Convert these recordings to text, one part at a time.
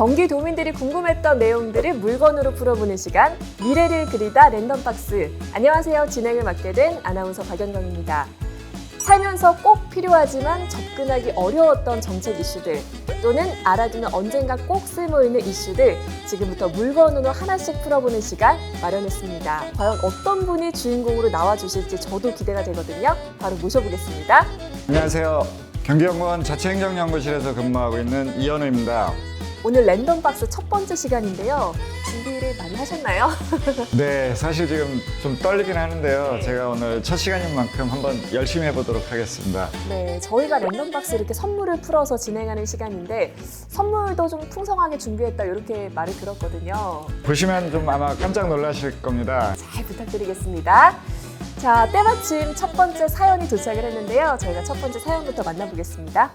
경기도민들이 궁금했던 내용들을 물건으로 풀어보는 시간, 미래를 그리다 랜덤박스. 안녕하세요. 진행을 맡게 된 아나운서 박연경입니다. 살면서 꼭 필요하지만 접근하기 어려웠던 정책 이슈들, 또는 알아두면 언젠가 꼭 쓸모있는 이슈들, 지금부터 물건으로 하나씩 풀어보는 시간 마련했습니다. 과연 어떤 분이 주인공으로 나와주실지 저도 기대가 되거든요. 바로 모셔보겠습니다. 안녕하세요. 경기연구원 자치행정연구실에서 근무하고 있는 이현우입니다. 오늘 랜덤박스 첫 번째 시간인데요. 준비를 많이 하셨나요? 네, 사실 지금 좀 떨리긴 하는데요. 네. 제가 오늘 첫 시간인 만큼 한번 열심히 해보도록 하겠습니다. 네, 저희가 랜덤박스 이렇게 선물을 풀어서 진행하는 시간인데 선물도 좀 풍성하게 준비했다 이렇게 말을 들었거든요. 보시면 좀 아마 깜짝 놀라실 겁니다. 잘 부탁드리겠습니다. 자, 때마침 첫 번째 사연이 도착을 했는데요. 저희가 첫 번째 사연부터 만나보겠습니다.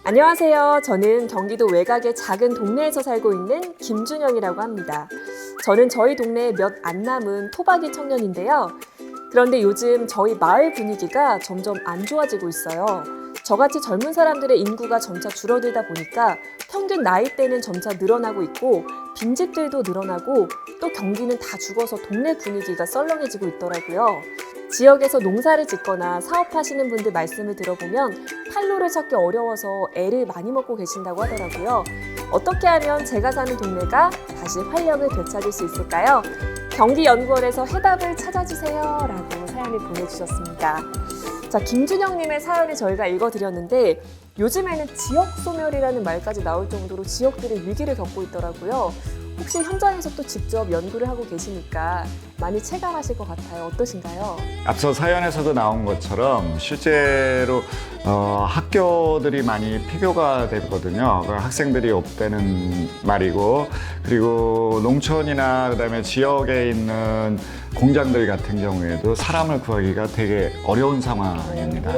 안녕하세요. 저는 경기도 외곽의 작은 동네에서 살고 있는 김준영이라고 합니다. 저는 저희 동네에 몇 안 남은 토박이 청년인데요. 그런데 요즘 저희 마을 분위기가 점점 안 좋아지고 있어요. 저같이 젊은 사람들의 인구가 점차 줄어들다 보니까 평균 나이대는 점차 늘어나고 있고 빈집들도 늘어나고 또 경기는 다 죽어서 동네 분위기가 썰렁해지고 있더라고요. 지역에서 농사를 짓거나 사업하시는 분들 말씀을 들어보면 판로를 찾기 어려워서 애를 많이 먹고 계신다고 하더라고요. 어떻게 하면 제가 사는 동네가 다시 활력을 되찾을 수 있을까요? 경기연구원에서 해답을 찾아주세요 라고 사연을 보내주셨습니다. 자, 김준영님의 사연을 저희가 읽어드렸는데 요즘에는 지역소멸이라는 말까지 나올 정도로 지역들이 위기를 겪고 있더라고요. 혹시 현장에서 또 직접 연구를 하고 계시니까 많이 체감하실 것 같아요. 어떠신가요? 앞서 사연에서도 나온 것처럼 실제로 학교들이 많이 폐교가 되거든요. 학생들이 없다는 말이고, 그리고 농촌이나 그다음에 지역에 있는 공장들 같은 경우에도 사람을 구하기가 되게 어려운 상황입니다.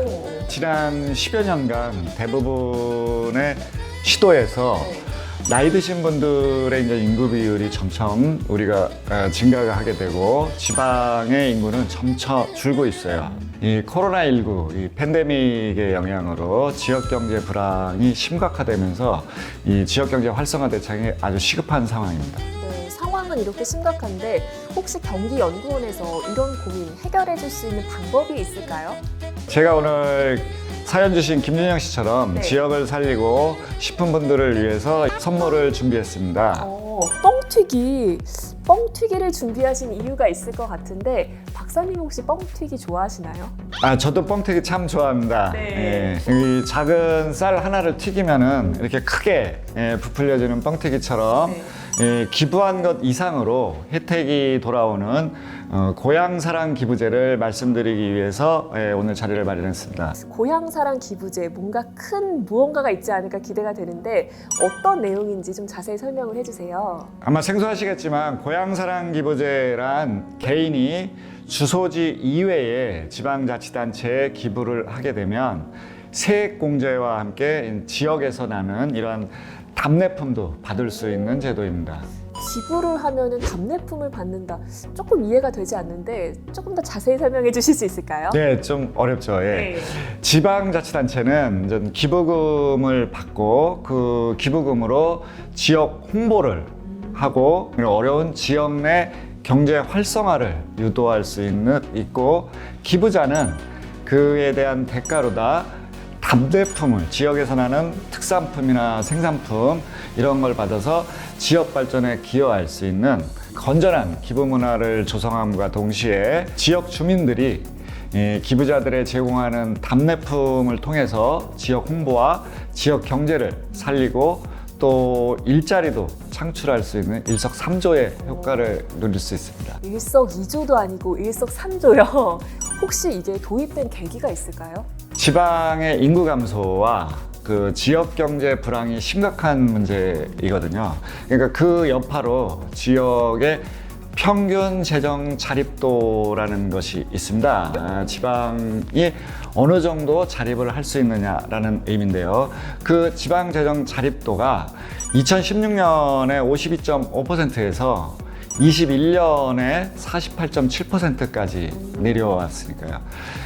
지난 10여 년간 대부분의 시도에서 나이 드신 분들의 이제 인구 비율이 점점 우리가 증가가 하게 되고 지방의 인구는 점차 줄고 있어요. 이 코로나19 이 팬데믹의 영향으로 지역 경제 불황이 심각화되면서 이 지역 경제 활성화 대책이 아주 시급한 상황입니다. 네, 상황은 이렇게 심각한데 혹시 경기연구원에서 이런 고민 해결해 줄 수 있는 방법이 있을까요? 제가 오늘 사연 주신 김준영 씨처럼 네. 지역을 살리고 싶은 분들을 위해서 선물을 준비했습니다. 뻥튀기를 준비하신 이유가 있을 것 같은데 박사님 혹시 뻥튀기 좋아하시나요? 저도 뻥튀기 참 좋아합니다. 네. 이 작은 쌀 하나를 튀기면은 이렇게 크게 부풀려지는 뻥튀기처럼 기부한 것 이상으로 혜택이 돌아오는 고향사랑 기부제를 말씀드리기 위해서 오늘 자리를 마련했습니다. 고향사랑 기부제, 뭔가 큰 무언가가 있지 않을까 기대가 되는데 어떤 내용인지 좀 자세히 설명을 해주세요. 아마 생소하시겠지만 고향사랑 기부제란 개인이 주소지 이외에 지방자치단체에 기부를 하게 되면 세액공제와 함께 지역에서 나는 이러한 답례품도 받을 수 있는 제도입니다. 기부를 하면은 답례품을 받는다. 조금 이해가 되지 않는데 조금 더 자세히 설명해 주실 수 있을까요? 네, 좀 어렵죠. 예. 네. 지방자치단체는 이제 기부금을 받고 그 기부금으로 지역 홍보를 하고 어려운 지역 내 경제 활성화를 유도할 수 있고 기부자는 그에 대한 대가로다 답례품을 지역에서 나는 특산품이나 생산품 이런 걸 받아서 지역 발전에 기여할 수 있는 건전한 기부 문화를 조성함과 동시에 지역 주민들이 기부자들의 제공하는 답례품을 통해서 지역 홍보와 지역 경제를 살리고 또 일자리도 창출할 수 있는 일석삼조의 효과를 누릴 수 있습니다. 일석이조도 아니고 일석삼조요. 혹시 이게 도입된 계기가 있을까요? 지방의 인구 감소와 그 지역 경제 불황이 심각한 문제이거든요. 그러니까 그 여파로 지역의 평균 재정 자립도라는 것이 있습니다. 지방이 어느 정도 자립을 할 수 있느냐라는 의미인데요. 그 지방 재정 자립도가 2016년에 52.5%에서 21년에 48.7%까지 내려왔으니까요.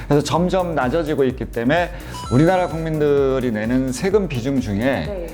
그래서 점점 낮아지고 있기 때문에 우리나라 국민들이 내는 세금 비중 중에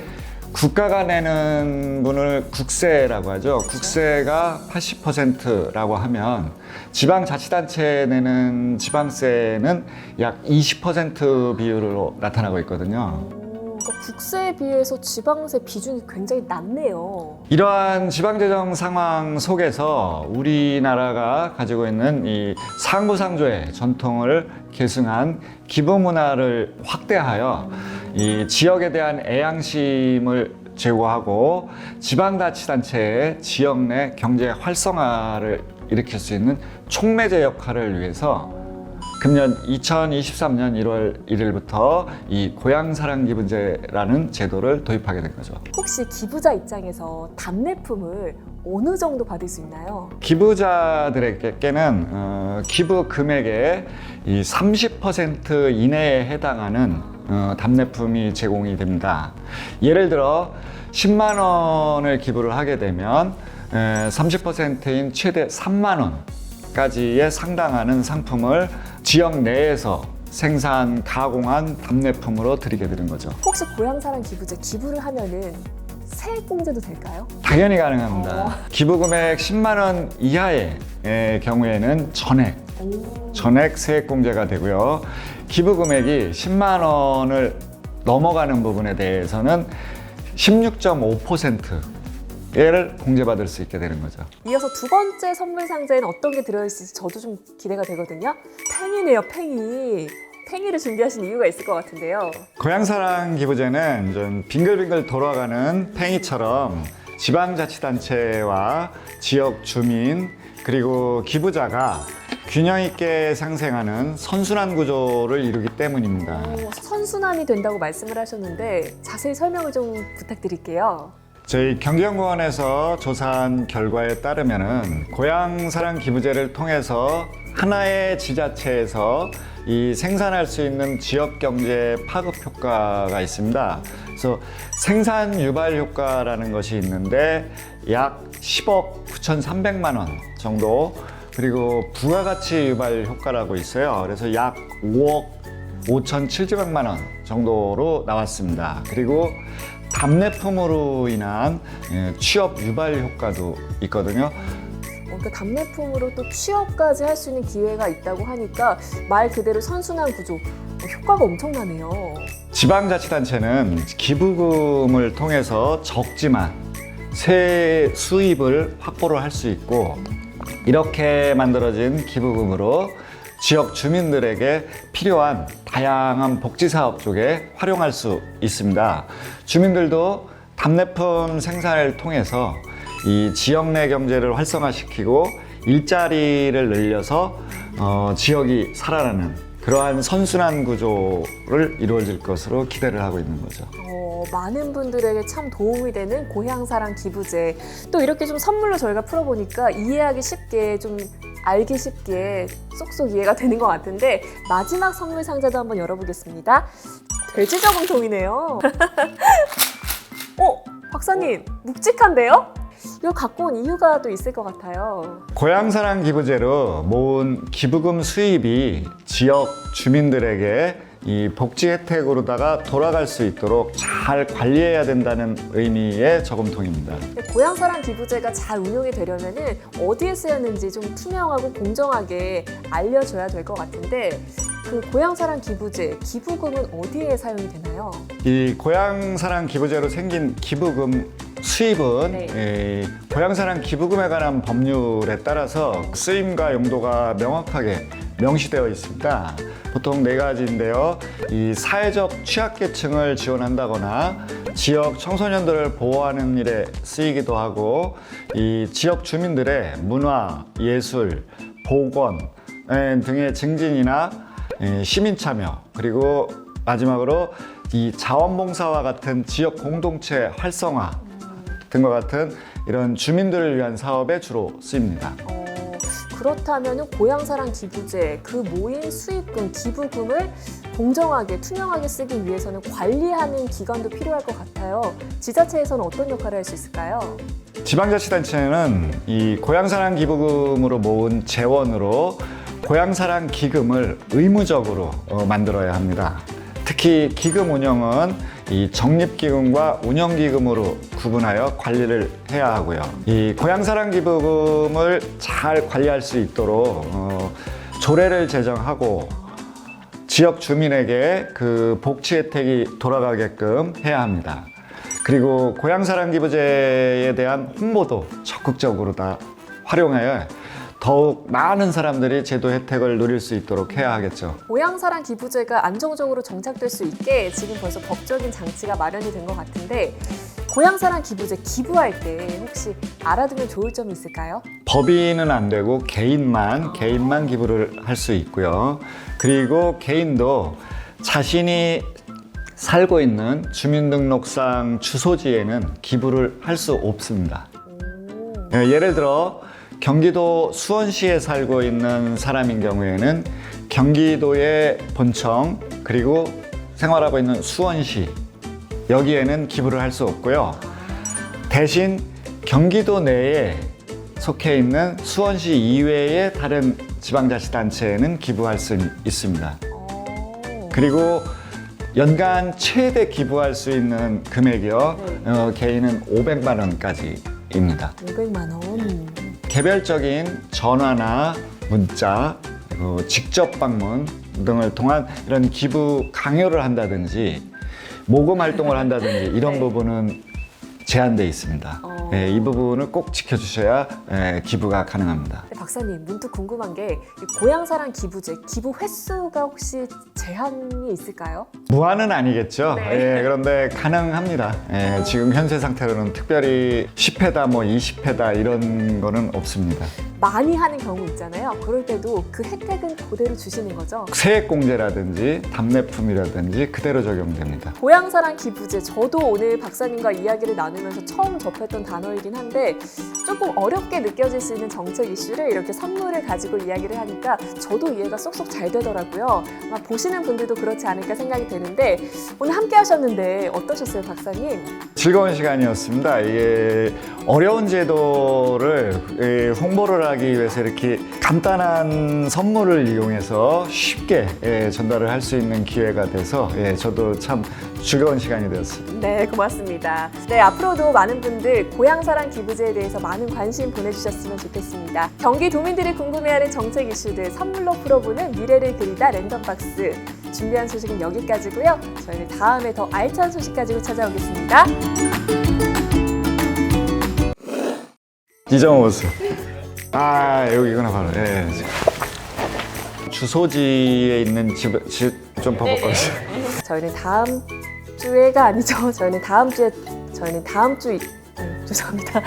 국가가 내는 분을 국세라고 하죠. 국세가 80%라고 하면 지방자치단체 내는 지방세는 약 20% 비율로 나타나고 있거든요. 그러니까 국세에 비해서 지방세 비중이 굉장히 낮네요. 이러한 지방재정 상황 속에서 우리나라가 가지고 있는 이 상부상조의 전통을 계승한 기부 문화를 확대하여 이 지역에 대한 애양심을 제고하고 지방자치단체의 지역 내 경제 활성화를 일으킬 수 있는 촉매제 역할을 위해서 금년 2023년 1월 1일부터 이 고향사랑기부제라는 제도를 도입하게 된 거죠. 혹시 기부자 입장에서 답례품을 어느 정도 받을 수 있나요? 기부자들에게는 기부 금액의 이 30% 이내에 해당하는 답례품이 제공이 됩니다. 예를 들어 10만 원을 기부를 하게 되면 30%인 최대 3만 원까지에 상당하는 상품을 지역 내에서 생산, 가공한 답례품으로 드리게 되는 거죠. 혹시 고향사랑 기부제 기부를 하면은 세액공제도 될까요? 당연히 가능합니다. 기부 금액 10만 원 이하의 경우에는 전액 세액공제가 되고요. 기부 금액이 10만 원을 넘어가는 부분에 대해서는 16.5%를 공제받을 수 있게 되는 거죠. 이어서 두 번째 선물 상자에는 어떤 게 들어있을지 저도 좀 기대가 되거든요. 팽이네요, 팽이. 팽이를 준비하신 이유가 있을 것 같은데요. 고향사랑 기부제는 좀 빙글빙글 돌아가는 팽이처럼 지방자치단체와 지역 주민 그리고 기부자가 균형 있게 상생하는 선순환 구조를 이루기 때문입니다. 선순환이 된다고 말씀을 하셨는데 자세히 설명을 좀 부탁드릴게요. 저희 경기연구원에서 조사한 결과에 따르면은 고향사랑 기부제를 통해서 하나의 지자체에서 이 생산할 수 있는 지역 경제 파급 효과가 있습니다. 그래서 생산 유발 효과라는 것이 있는데 약 10억 9,300만 원 정도, 그리고 부가가치 유발 효과라고 있어요. 그래서 약 5억 5,700만 원 정도로 나왔습니다. 그리고 답례품으로 인한 취업 유발 효과도 있거든요. 그 답례품으로 또 취업까지 할 수 있는 기회가 있다고 하니까 말 그대로 선순환 구조, 효과가 엄청나네요. 지방자치단체는 기부금을 통해서 적지만 새 수입을 확보를 할 수 있고, 이렇게 만들어진 기부금으로 지역 주민들에게 필요한 다양한 복지사업 쪽에 활용할 수 있습니다. 주민들도 답례품 생산을 통해서 이 지역 내 경제를 활성화시키고 일자리를 늘려서 지역이 살아나는 그러한 선순환 구조를 이루어질 것으로 기대를 하고 있는 거죠. 많은 분들에게 참 도움이 되는 고향사랑 기부제, 또 이렇게 좀 선물로 저희가 풀어보니까 이해하기 쉽게, 좀 알기 쉽게 쏙쏙 이해가 되는 것 같은데, 마지막 선물 상자도 한번 열어보겠습니다. 돼지 저금통이네요. 박사님, 묵직한데요? 이걸 갖고 온 이유가 또 있을 것 같아요. 고향사랑 기부제로 모은 기부금 수입이 지역 주민들에게 이 복지 혜택으로다가 돌아갈 수 있도록 잘 관리해야 된다는 의미의 저금통입니다. 고향사랑 기부제가 잘 운용이 되려면은 어디에 쓰였는지 좀 투명하고 공정하게 알려줘야 될 것 같은데, 그 고향사랑 기부제, 기부금은 어디에 사용이 되나요? 이 고향사랑 기부제로 생긴 기부금 수입은 고향사랑 기부금에 관한 법률에 따라서 쓰임과 용도가 명확하게 명시되어 있습니다. 보통 4가지인데요. 이 사회적 취약계층을 지원한다거나 지역 청소년들을 보호하는 일에 쓰이기도 하고, 이 지역 주민들의 문화, 예술, 보건 등의 증진이나 시민 참여, 그리고 마지막으로 이 자원봉사와 같은 지역 공동체 활성화 등과 같은 이런 주민들을 위한 사업에 주로 쓰입니다. 그렇다면 고향사랑 기부제, 그 모인 수입금, 기부금을 공정하게, 투명하게 쓰기 위해서는 관리하는 기관도 필요할 것 같아요. 지자체에서는 어떤 역할을 할 수 있을까요? 지방자치단체는 이 고향사랑 기부금으로 모은 재원으로 고향사랑 기금을 의무적으로 만들어야 합니다. 특히 기금 운영은 이 적립기금과 운영기금으로 구분하여 관리를 해야 하고요. 이 고향사랑기부금을 잘 관리할 수 있도록 조례를 제정하고 지역 주민에게 그 복지 혜택이 돌아가게끔 해야 합니다. 그리고 고향사랑기부제에 대한 홍보도 적극적으로 다 활용하여 더욱 많은 사람들이 제도 혜택을 누릴 수 있도록 해야 하겠죠. 고향사랑 기부제가 안정적으로 정착될 수 있게 지금 벌써 법적인 장치가 마련이 된 것 같은데 고향사랑 기부제 기부할 때 혹시 알아두면 좋을 점이 있을까요? 법인은 안 되고 개인만 기부를 할 수 있고요. 그리고 개인도 자신이 살고 있는 주민등록상 주소지에는 기부를 할 수 없습니다. 예를 들어 경기도 수원시에 살고 있는 사람인 경우에는 경기도의 본청 그리고 생활하고 있는 수원시 여기에는 기부를 할 수 없고요. 대신 경기도 내에 속해 있는 수원시 이외의 다른 지방자치단체에는 기부할 수 있습니다. 그리고 연간 최대 기부할 수 있는 금액이요. 개인은 500만 원까지입니다. 500만 원. 개별적인 전화나 문자, 그리고 직접 방문 등을 통한 이런 기부 강요를 한다든지 모금 활동을 한다든지 이런 네. 부분은 제한돼 있습니다. 이 부분을 꼭 지켜주셔야 기부가 가능합니다. 네, 박사님 문득 궁금한 게 이 고향사랑 기부제 기부 횟수가 혹시 제한이 있을까요? 무한은 아니겠죠. 네. 그런데 가능합니다. 지금 현재 상태로는 특별히 10회다, 뭐 20회다 이런 거는 없습니다. 많이 하는 경우 있잖아요. 그럴 때도 그 혜택은 그대로 주시는 거죠? 세액공제라든지 답례품이라든지 그대로 적용됩니다. 고향사랑 기부제 저도 오늘 박사님과 이야기를 나누면서 처음 접했던 단어이긴 한데 조금 어렵게 느껴질 수 있는 정책 이슈를 이렇게 선물을 가지고 이야기를 하니까 저도 이해가 쏙쏙 잘 되더라고요. 아마 보시는 분들도 그렇지 않을까 생각이 되는데 오늘 함께 하셨는데 어떠셨어요, 박사님? 즐거운 시간이었습니다. 이게 어려운 제도를 홍보를 하기 위해서 이렇게 간단한 선물을 이용해서 쉽게 전달을 할 수 있는 기회가 돼서 저도 참 즐거운 시간이 되었습니다. 네, 고맙습니다. 네, 앞으로도 많은 분들 고향사랑 기부제에 대해서 많은 관심 보내주셨으면 좋겠습니다. 경기도민들이 궁금해하는 정책 이슈들 선물로 풀어보는 미래를 그리다 랜덤박스. 준비한 소식은 여기까지고요. 저희는 다음에 더 알찬 소식 가지고 찾아오겠습니다. 이정호 보수. 여기구나 바로. 주소지에 있는 집 좀 봐볼까요? 저희는 다음 주에가 아니죠. 저희는 다음 주 죄송합니다.